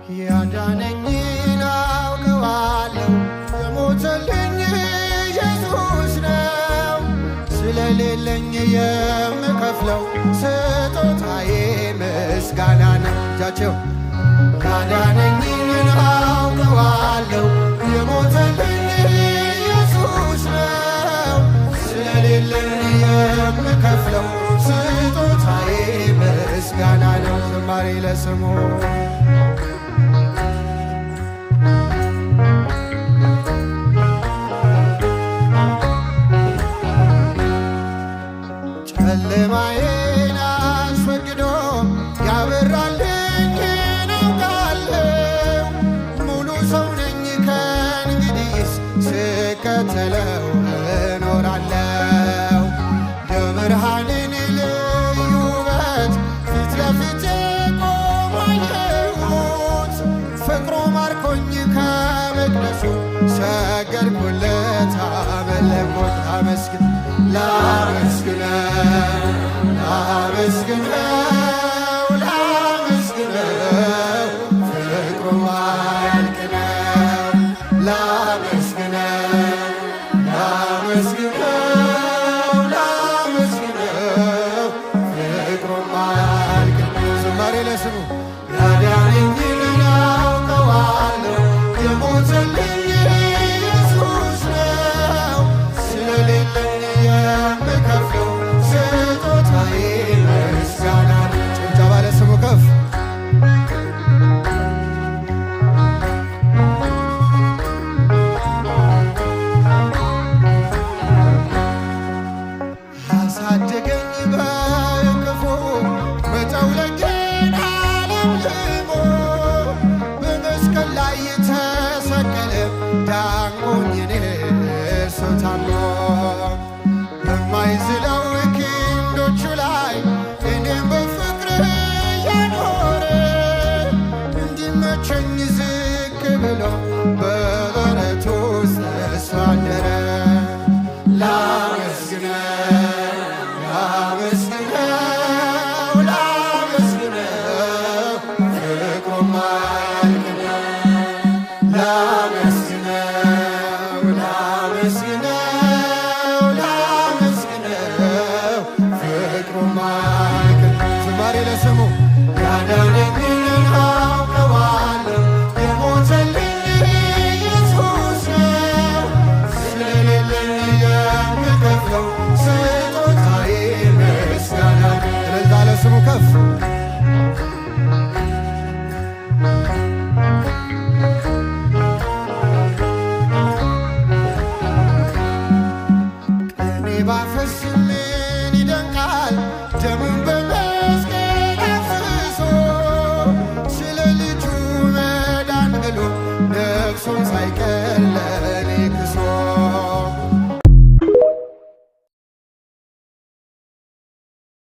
ያዳነኝን አውቀዋለሁ የሞተልኝ ኢየሱስ ነው። ስለሌለኝ የምከፍለው ስጦታዬ ምስጋና ነው። እጃቸው ያዳነኝን አውቀዋለሁ የሞተልኝ ኢየሱስ ነው። ስለሌለኝ የምከፍለው ስጦታዬ ምስጋና ነው። ዝማሬ ለስሙ ጨለማዬን አስወግዶ ያበራልኝን አውቃለሁ። ሙሉ ሰው ነኝ ከእንግዲህስ ስከተለው እኖራለሁ። የብርሃንን ልዩ ውበት ፊት ለፊቴ ቆሞ አየሁት። ፍቅሩ ማርኮኝ ከመቅደሱ ሰገድኩለት አመለክኩት። አመስግን ላመስግነው ላመስግነው ፍቅሩ ማያልቅ ነው። ላመስግነው ፍቅሩ ማያልቅ ነው። ዝማሬ ለስሙ ያዳነኝን አውቀዋለሁ የሞተልኝ ኢየሱስ ነው። ስለሌለኝ የምከፍለው ስጦታዬ ምስጋና ነው። ጭብጨባ ለስሙ ከፍ ያሳደገኝ በእቅፉ በጠውለጌን አለምልሞ በመስቀል ላይ የተሰቀለ ዳንጎኝ እርሱ ታምኖ በማይዝለው ክንዶቹ ላይ እኔም በፍቅር ያኖረ እንዲመቸኝ ዝቅ ብሎ በበረቱ ውስጥ እሱ አደረ። ላመስግነው ፍቅሩ ማያልቅ ነው። ላመስግነው ፍቅሩ ማያልቅ ነው። ዝማሬ ለስሙ ያዳነኝን አውቀዋለሁ የሞተልኝ ኢየሱስ ነው። ስለሌለኝ የምከፍለው ስጦታዬ ምስጋና ነው። እልልታ ለስሙ ከፍ ቅኔ ባፈስ